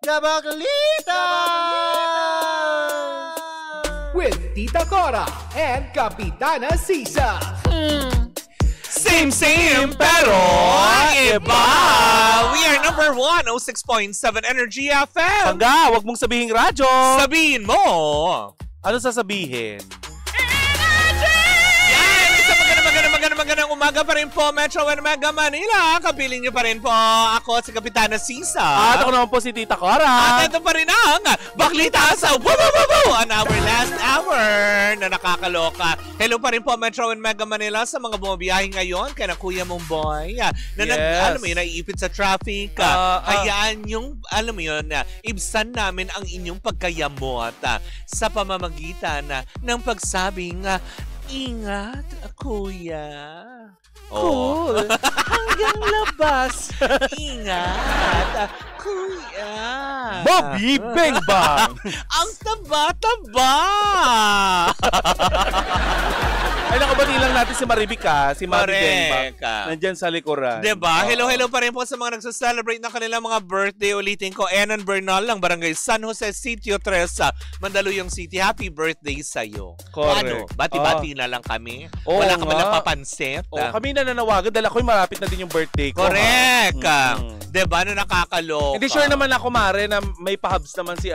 Kabaklitas! With Tita Cora and Kapitana Sisa. Same, pero iba! We are number 106.7 Energy FM. Pagka, wag mong sabihin radyo. Sabihin mo. Ano sasabihin? Magandang umaga pa rin po, Metro and Mega Manila. Kapiling niyo pa rin po ako, si Kapitana Sisa. At ako naman po si Tita Cora. At ito pa rin ang Baklita sa on our last hour na nakakaloka. Hello pa rin po, Metro and Mega Manila, sa mga bumabiyahe ngayon, kaya na Kuya mong boy, na alam mo yun, naiipit sa traffic. Hayaan yung, alam mo yun, ibsan namin ang inyong pagkayamot sa pamamagitan ng pagsabing, ingat, kuya. Cool. Hanggang labas. Ingat, kuya. Bobby Bang Bang. Ang taba-taba. Ay, nakabati lang natin si Maribika, si Bang Correct. Bang. Nandyan sa likuran. Diba? Hello pa rin po sa mga nagsaselebrate ng kanilang mga birthday. Ulitin ko, Enan Bernal ng Barangay San Jose, Sitio 3, Mandaluyong City. Happy birthday sa'yo. Correct. Ano? Bati-bati na lang kami. Oo Wala ka nga. ba napapansit? Kami na nanawagan dahil ako'y malapit na din yung birthday ko. Correct. Diba? Na nakakaloka. Hindi sure naman ako, Mare, na may pahabs naman si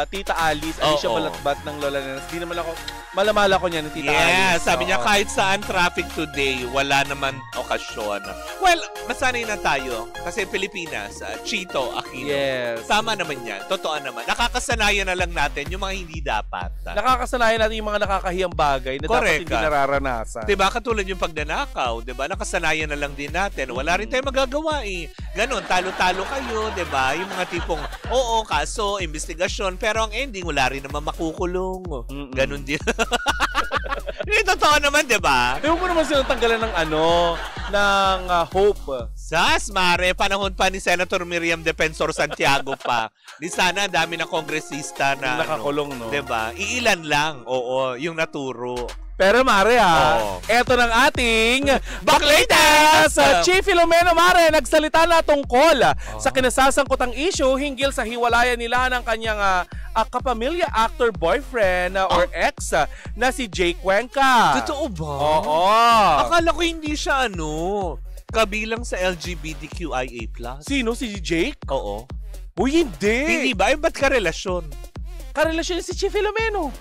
Tita Alice, Alicia Balatbat ng Lola Nenas. Di naman ako, malamala ko niya ni Tita Alice. Yes, sabi niya kahit saan traffic today, wala naman okasyon. Well, masanay na tayo. Kasi Pilipinas, Chito, Aquino. Yes. Tama naman yan. Totoo naman. Nakakasanayan na lang natin yung mga hindi dapat. Nakakasanayan natin yung mga nakakahiyang bagay na dapat hindi nararanasan. Diba? Katulad yung pagnanakaw. Diba? Nakasanayan na lang din natin. Wala rin tayong magagawa eh. Ganon, talo-talo kayo. Diba? Yung mga tipong, oo, kaso, investigasyon. Pero ang ending, wala rin naman makukulong. Ganon din. Hindi totoo naman, diba? Ewan ko naman silang tanggalan ng hope. Sas, Mare, panahon pa ni Senator Miriam Defensor Santiago pa. Di sana, dami na kongresista na nakakulong, no? Diba? Iilan lang, yung naturo. Pero Mare eto ng ating Baklita sa Chief Filomeno. Mare, nagsalita na tungkol sa kinasasangkutang issue hinggil sa hiwalayan nila ng kanyang kapamilya actor boyfriend or ex na si Jake Cuenca. Totoo ba? Oo. Akala ko hindi siya kabilang sa LGBTQIA+. Sino? Si Jake? Oo. Uy, hindi. Hindi ba? Ba't karelasyon? Karelasyon si Chief Filomeno.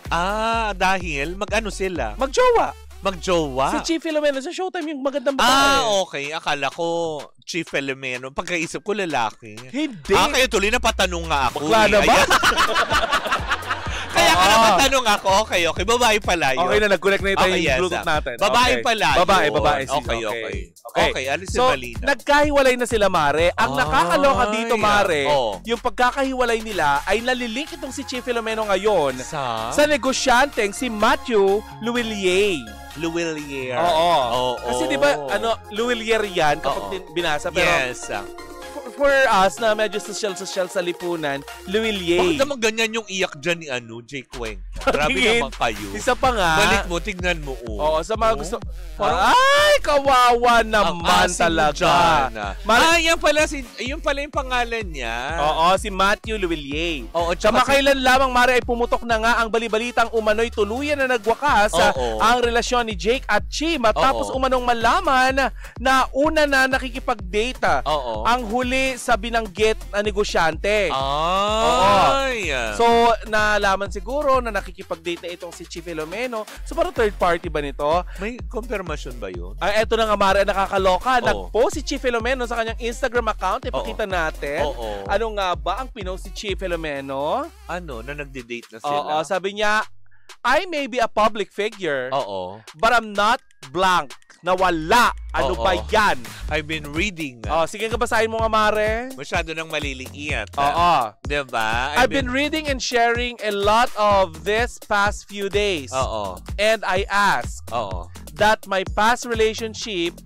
Dahil mag-ano sila? Magjowa. Magjowa? Si Chief Filomeno sa Showtime yung magandang babae. Okay. Akala ko Chief Filomeno. Pagkaisip ko lalaki. Hindi. Kaya tuloy na patanong nga ako. Bakla na ba? Kaya ka naman tanong ako. Okay. Babae pala yun. Okay na, nag-connect na ito yung Bluetooth natin. Babae pala yun. Babae. Okay, alis si Balina. Nagkahiwalay na sila, Mare. Ang nakakaloka dito, Mare, yung pagkakahiwalay nila ay nalilink itong si Chief Filomeno ngayon sa negosyanteng si Matthew Luwilier. Oo. Kasi di ba, Luwilier yan kapag binasa. Pero yes. For us na medyo social sa lipunan, Luwilier. Bakit naman ganyan yung iyak dyan ni Jake Cuenca? Grabe naman kayo. Isa pa nga. Balik mo, tignan mo. Oo, sa mga gusto. Ay, kawawa naman talaga. Yan pala yung pangalan niya. Oo, si Matthew Luwilier. Oo, kamakailan lamang, Mare, ay pumutok na nga ang balibalitang umano'y tuluyan na nagwakas ang relasyon ni Jake at Chi matapos umanong malaman na una na nakikipag-date ang huli sa binanggit na negosyante. So, nalaman siguro na nakikipag-date na itong si Chief Filomeno. So, parang third party ba nito? May confirmation ba yun? Eto na nga, Mare, nakakaloka. Nag-post si Chief Filomeno sa kanyang Instagram account. Ipakita natin. Ano nga ba ang pinost si Chief Filomeno? Na nagde-date na sila? Sabi niya, I may be a public figure, but I'm not blank. Nawala. Ano ba yan? I've been reading. Sige nga, basahin mo nga, Mare. Masyado nang maliliit. Diba? I've been reading and sharing a lot of this past few days. And I ask that my past relationship,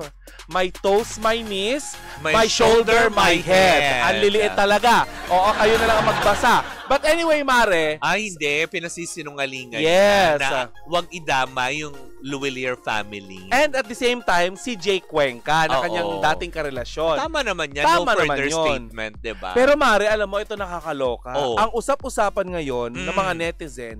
my toes, my knees, my shoulder, my head. Ang liliit talaga. Kayo na lang ang magbasa. But anyway, Mare. Hindi. Pinasisinungalingan yes. na wag idama yung Luwilier family. And at the same time, si Jake Cuenca na kanyang dating karelasyon. Tama naman yan. No further statement, diba? Pero Mare, alam mo, ito nakakaloka. Ang usap-usapan ngayon ng mga netizen,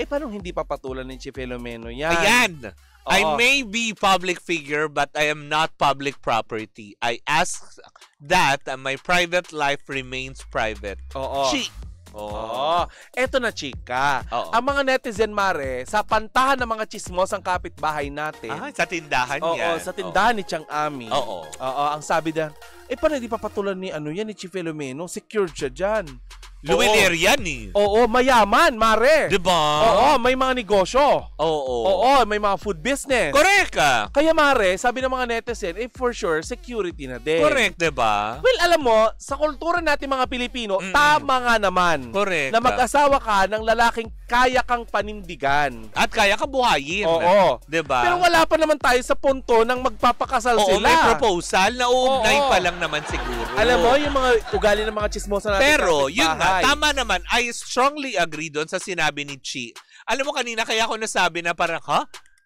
paano hindi papatulan ni Chief Filomeno yan? Ayan! I may be public figure but I am not public property. I ask that my private life remains private. Eto na, chika. Ang mga netizen, Mare, sa pantahan ng mga chismos ang kapitbahay natin. Sa tindahan yan. Sa tindahan ni Chang Ami. Ang sabi na, paano hindi papatulan ni ni Chief Filomeno? Secured siya dyan. Luwilier yan eh. Mayaman, Mare. Diba? May mga negosyo. May mga food business. Correct ka. Kaya Mare, sabi ng mga netizen, for sure, security na din. Correct, diba? Well, alam mo, sa kultura natin mga Pilipino, tama nga naman. Correct. Na mag-asawa ka ng lalaking kaya kang panindigan. At kaya ka buhayin. Diba? Pero wala pa naman tayo sa punto ng magpapakasal sila. May proposal na uugnay pa lang naman siguro. Alam mo, yung mga ugali ng mga chismosa natin. Pero, yun nga, tama naman. I strongly agree doon sa sinabi ni Chi. Alam mo kanina, kaya ako nasabi na parang,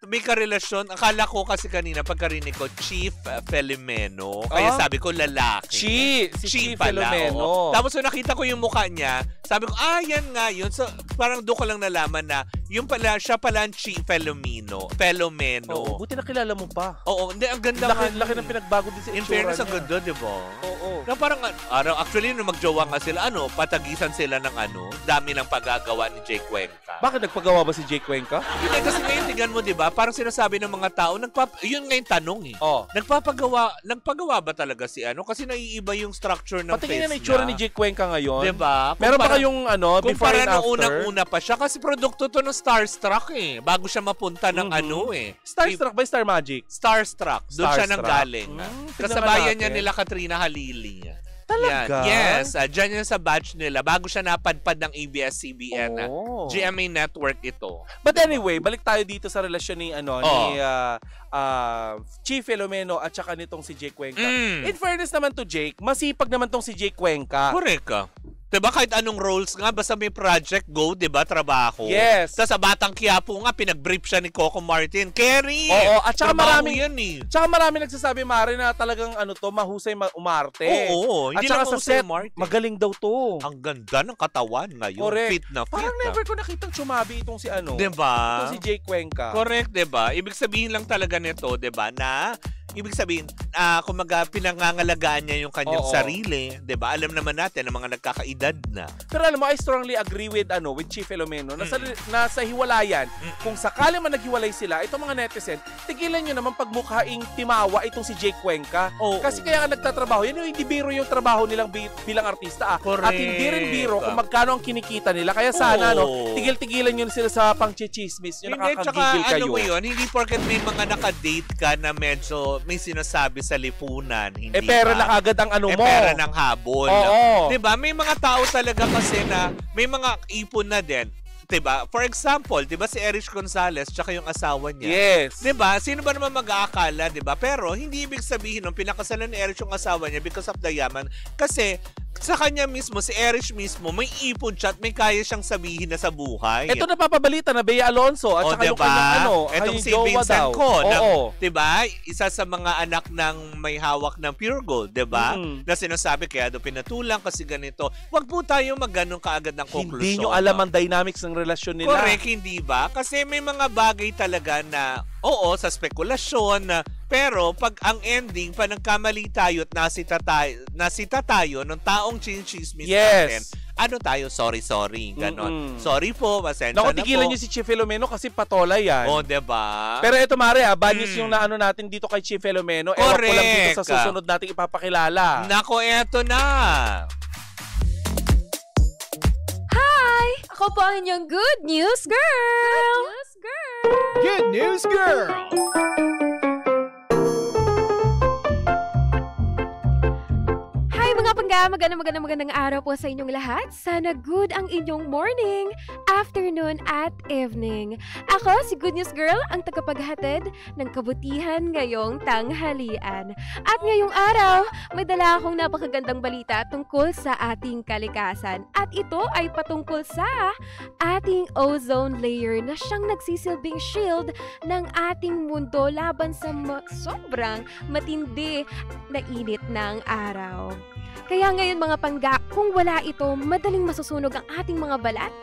may karelasyon. Akala ko kasi kanina pagkarinig ko, Chief Filomeno. Kaya sabi ko, lalaki. Si Chief Filomeno. Tapos so, nakita ko yung mukha niya. Sabi ko, yan nga yun. So, parang doon ko lang nalaman na siya pala ang Chief Filomeno. Buti nakilala mo pa. Hindi, ang ganda nga. Laki ng pinagbago din sa itsura niya. In fairness, ang ganda, di ba? Na parang, actually, nung magjowa nga sila, patagisan sila ng dami ng paggagawa ni Jake Cuenca. Bakit nagpagawa ba si Jake Cuenca? Hindi, kasi ngayon, tingnan mo, di ba? Parang sinasabi ng mga tao, yun nga yung tanong eh. Nagpagawa ba talaga si Kasi naiiba yung structure ng face niya. Patingin na itsura ni Jake Cuenca ngayon. Di ba? Meron ba kayong before and after? Kung unang-una pa siya, kasi produkto to ng Starstruck eh. Bago siya mapunta ng Starstruck ba Star Magic? Starstruck. Doon siya nang galing. Kasabayan niya nila Katrina Halili. Talaga? Yes. Diyan yan sa batch nila. Bago siya napadpad ng ABS-CBN. GMA Network ito. But anyway, balik tayo dito sa relasyon ni Chief Filomeno at saka nitong si Jake Cuenca. In fairness naman to Jake, masipag naman tong si Jake Cuenca. Correct ka. Diba kahit anong roles nga, basta may project, go, diba, trabaho. Yes. Sa Batang Quiapo nga, pinag-brief siya ni Coco Martin. Kerry! At saka maraming nagsasabi, Mare, na talagang mahusay umarte. Hindi at saka lang sa set, umarte. magaling daw to. Ang ganda ng katawan ngayon. Correct. Fit na fit. Parang never ko nakitang chumabi itong si Diba? Itong si Jake Cuenca. Correct, diba? Ibig sabihin lang talaga nito, diba, na ibig sabihin, kumaga pinangangalagaan niya yung kanyang sarili, 'di ba? Alam naman natin ang mga nagkakaedad na. Pero alam mo, I strongly agree with Chief Filomeno na sa hiwalayan, kung sakali man naghiwalay sila, itong mga netizen, tigilan niyo naman pagmukhaing timawa itong si Jake Cuenca. Kasi kaya nga nagtatrabaho, yan yung hindi biro yung trabaho nilang bilang artista. At hindi rin biro kung magkano ang kinikita nila. Kaya sana tigil-tigilan niyo sila sa pangchichismis, yung nakakagigil kayo. Ano mo yun, hindi porket may mga nakadate ka na medyo may sinasabi sa lipunan, hindi pera na kagad ang mo. Pera ng habol. Diba? May mga tao talaga kasi na may mga ipon na din. Diba? For example, diba si Erich Gonzalez tsaka yung asawa niya. Yes. Diba? Sino ba naman mag-aakala, diba? Pero hindi ibig sabihin nung pinakasalan ni Erich yung asawa niya because of the yaman. Kasi sa kanya mismo, si Erich mismo, may ipon siya at may kaya siyang sabihin na sa buhay. Ito napapabalita na Bea Alonso at saka yung kanyang etong si Vincent ko. Diba? Isa sa mga anak ng may hawak ng Pure Gold, diba? Na sinasabi kaya doon pinatulang kasi ganito. Huwag po tayo magganong kaagad ng konklusyon. Hindi nyo alam ang dynamics ng relasyon nila. Correct, hindi ba? Kasi may mga bagay talaga na sa spekulasyon, pero pag ang ending, pa nagkamali tayo at nasita tayo ng taong chinchismis natin, tayo, sorry, ganon. Sorry po, pasensya na po. Tigilan niyo si Chief Filomeno kasi patola yan. Diba? Pero ito, Mare, banyos yung natin dito kay Chief Filomeno. Ewan ko lang dito sa susunod nating ipapakilala. Nako, eto na. Hi! Ako po ang inyong Good News Girl! Good News Girl! Hi mga pangga, magandang araw po sa inyong lahat. Sana good ang inyong morning, afternoon at evening. Ako si Good News Girl, ang tagapaghatid ng kabutihan ngayong tanghalian. At ngayong araw, may dala akong napakagandang balita tungkol sa ating kalikasan. At ito ay patungkol sa ating ozone layer na siyang nagsisilbing shield ng ating mundo laban sa sobrang matindi na init ng araw. Kaya ngayon mga pangga, kung wala ito, madaling masusunog ang ating mga balat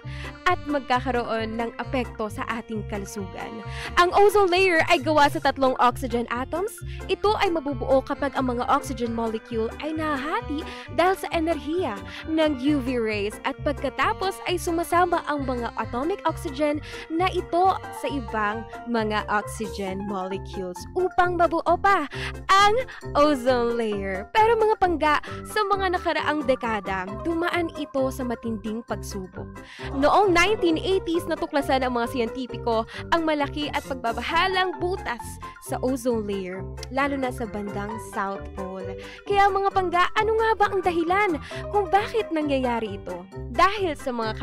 at magkakaroon ng apekto sa ating kalusugan. Ang ozone layer ay gawa sa 3 oxygen atoms. Ito ay mabubuo kapag ang mga oxygen molecule ay nahahati dahil sa enerhiya ng UV rays at pagkatapos ay sumasama ang mga atomic oxygen na ito sa ibang mga oxygen molecules upang mabuo pa ang ozone layer. Pero mga pangga, sa mga nakaraang dekada, dumaan ito sa matinding pagsubok. Noong 1980s, natuklasan ng mga siyentipiko ang malaki at pagbabahalang butas sa ozone layer, lalo na sa bandang South Pole. Kaya mga pangga, ano nga ba ang dahilan kung bakit nangyayari ito? Dahil sa mga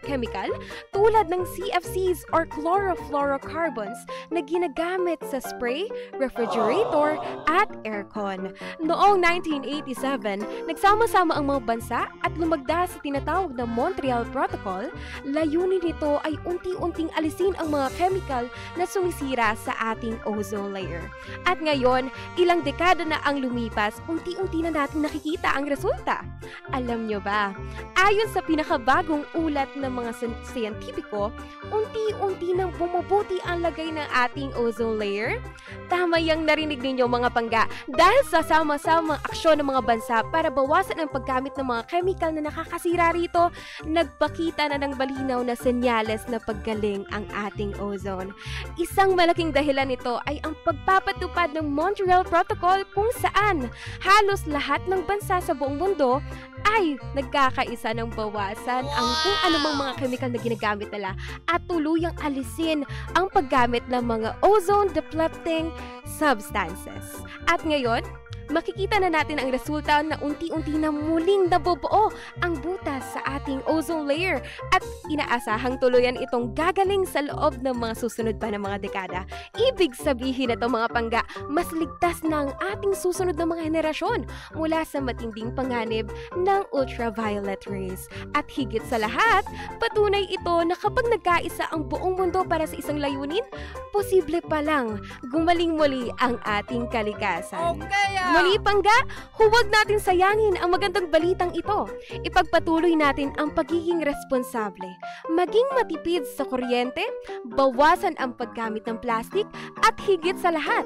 chemical tulad ng CFCs or chlorofluorocarbons na ginagamit sa spray, refrigerator at aircon. Noong 1987, nagsama-sama ang mga bansa at lumagda sa tinatawag na Montreal Protocol. Layunin nito ay unti-unting alisin ang mga chemical na sumisira sa ating ozone layer. At ngayon, ilang dekada na ang lumipas, unti-unti na natin nakikita ang resulta. Alam nyo ba, ayon sa pinakabagong ulat ng mga siyentipiko, unti-unti nang bumubuti ang lagay ng ating ozone layer. Tama yang narinig ninyo mga pangga, dahil sa sama-samang aksyon ng mga bansa para bawasan ang paggamit ng mga chemical na nakakasira rito, nagpakita na ng balinaw na senyales na paggaling ang ating ozone. Isang malaking dahilan nito ay ang pagpapatupad ng Montreal Protocol kung saan halos lahat ng bansa sa buong mundo ay nagkakaisa ng bawasan ang kung anumang mga chemical na ginagamit nila at tuluyang alisin ang paggamit ng mga ozone-depleting substances. At ngayon, makikita na natin ang resulta na unti-unti na muling nabubuo ang butas sa ating ozone layer at inaasahang tuluyan itong gagaling sa loob ng mga susunod pa na mga dekada. Ibig sabihin na ito mga pangga, mas ligtas na ang ating susunod na mga henerasyon mula sa matinding panganib ng ultraviolet rays. At higit sa lahat, patunay ito na kapag nagkaisa ang buong mundo para sa isang layunin, posible pa lang gumaling muli ang ating kalikasan. Muli pangga, huwag natin sayangin ang magandang balitang ito. Ipagpatuloy natin ang pagiging responsable. Maging matipid sa kuryente, bawasan ang paggamit ng plastic, at higit sa lahat,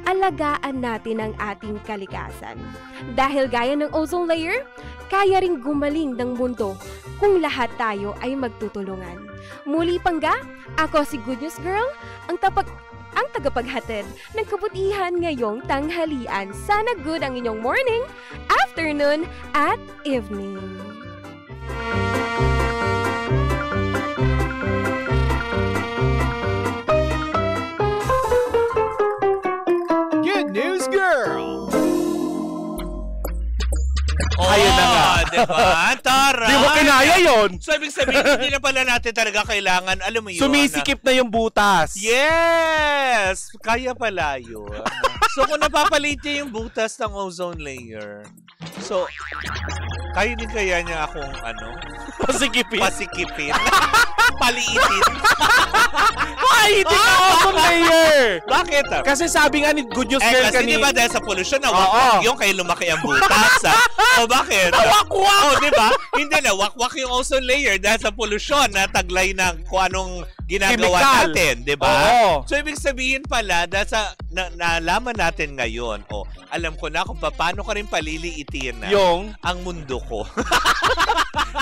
alagaan natin ang ating kalikasan. Dahil gaya ng ozone layer, kaya ring gumaling ng mundo kung lahat tayo ay magtutulungan. Muli pangga, ako si Good News Girl, ang tagapaghatid ng kabutihan ngayong tanghalian. Sana good ang inyong morning, afternoon, at evening. Good News Girl! Ayun na nga. Diba? Tara! Di mo kinaya yun. So, ibig sabihin, hindi na pala natin talaga kailangan, alam mo yun. Sumisikip na yung butas. Yes! Kaya pala yun. So, kung napapalit niya yung butas ng ozone layer, so, kaya din kaya niya akong, Pasikipin. Pasikipin. Paliitin. Paliitin ang ozone layer. Bakit? Kasi sabi nga ni Good News Girl kasi kanina. diba dahil sa pollution, wakwak yung kaya lumaki ang butas. O bakit? Wakwak! O diba? Hindi na, wakwak yung ozone layer dahil sa pollution na taglay ng kung anong ginagawa Chemical. natin. Diba? Oo. So, ibig sabihin pala, dahil sa nalaman natin ngayon, alam ko na kung paano ka rin paliliitin Yung? ang mundo ko.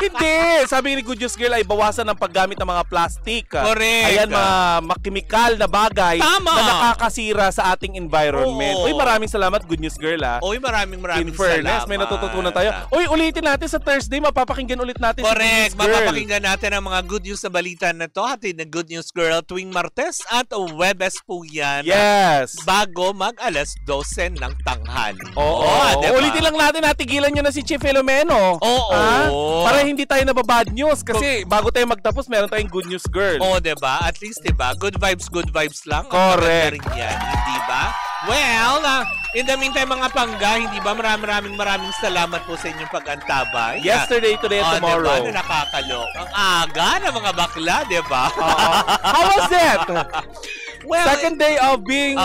Hindi! Sabi ni Good News Girl ay bawasan ang paggamit ng mga plastic. Correct. Ayan, mga makimikal na bagay na nakakasira sa ating environment. Uy, maraming salamat, Good News Girl. Uy, maraming In fairness, salamat. may natututunan tayo. Uy, ulitin natin sa Thursday, mapapakinggan ulit natin Correct. si Good News Girl. Mapapakinggan natin ang mga good news na balita na to. Hatid ng Good News Girl tuwing Martes at Webes po yan. Yes. Bago mag alas 12 ng tanghali. Oo. Diba? Ulitin lang natin, tigilan nyo na si Chief Filomeno. Oo. Para hindi tayo nababad news. Kasi bago tayo magtapos, meron tayong Good News Girl. Oo, diba? At least, diba? Good vibes lang. Correct. Rin yan, hindi ba? Well, in the meantime, mga pangga, hindi ba? Maraming salamat po sa inyong pag-antabay. Yesterday, today, and tomorrow. Diba? Na nakakalok. Ang aga ng mga bakla, diba? How was that? Well, second day of being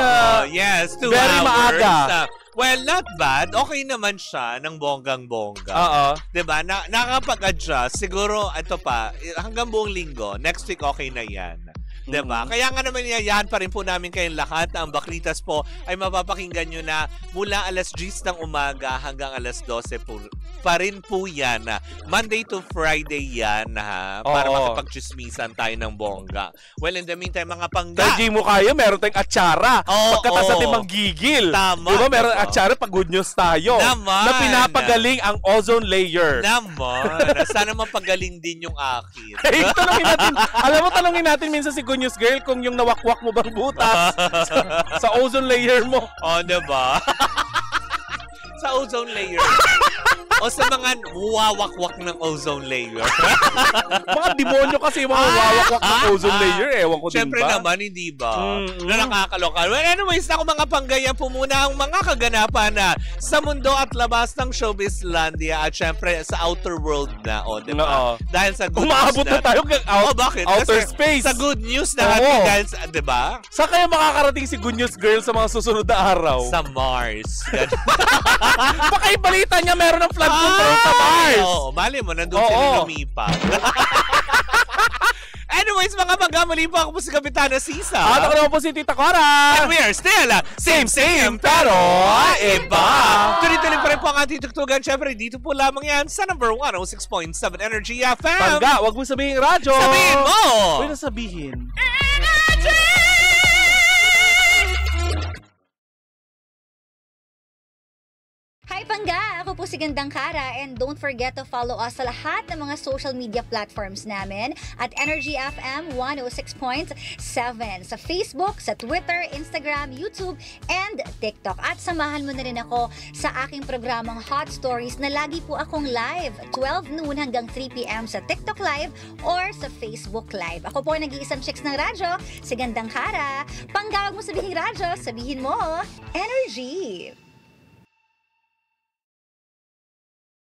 yes, 2 very hours. maaga. Well, not bad. Okay naman siya ng bonggang-bongga. Oo. Diba? Nakakapag-adjust. Siguro, ito pa, hanggang buong linggo, next week okay na yan. Diba? Kaya nga naman yayahan pa rin po namin kayong lahat na ang Baklitas po ay mapapakinggan nyo na mula alas 10 ng umaga hanggang alas 12 po, pa rin po yan. Monday to Friday yan, ha? Para makipag-chismisan tayo ng bongga. Well, in the meantime, mga pangga. Dahil mo kayo, meron tayong atsara. Pagkatas natin manggigil. Tama. Diba meron atsara pag good news tayo. Naman. Na pinapagaling ang ozone layer. Naman. Sana mapagaling din yung akin. Hey, tanongin natin minsan si Good News Girl kung yung nawakwak mo bang butas sa ozone layer mo. Diba? Sa ozone layer. O sa mga wawakwak ng ozone layer. Mga demonyo kasi yung mga wawakwak ng ozone layer. Ewan ko Siyempre din ba? naman, hindi ba? Na nakakaloka. Well, anyways, ako mga panggayan po muna ang mga kaganapan na sa mundo at labas ng Showbizlandia at syempre sa outer world na. Diba? Dahil sa good umaabot news na tayo bakit? outer Kasi space. Sa good news na natin dahil sa, diba? Saan kaya makakarating si Good News Girl sa mga susunod na araw? Sa Mars. Baka yung balita niya meron ng flood control sa Mars. Oo, mali mo, nandun sila lumipat. Anyways, mga muli po ako po si Kapitana Sisa. At ako naman po si Tita Cora. And we are still same, pero iba. Tuloy-tuloy pa rin po ang ating tugtugan. Siyempre, dito po lamang yan sa number 106.7 Energy FM. Pangga, wag mo sabihin radyo. Sabihin mo! Huwag na sabihin. Hi Pangga! Ako po si Gandang Kara and don't forget to follow us sa lahat ng mga social media platforms namin at Energy FM 106.7 sa Facebook, sa Twitter, Instagram, YouTube, and TikTok. At samahan mo na rin ako sa aking programang Hot Stories na lagi po akong live 12 noon hanggang 3 p.m. sa TikTok Live or sa Facebook Live. Ako po ang nag-iisang chicks ng radyo, si Gandang Kara. Pangga, wag mo sabihin radyo, sabihin mo Energy!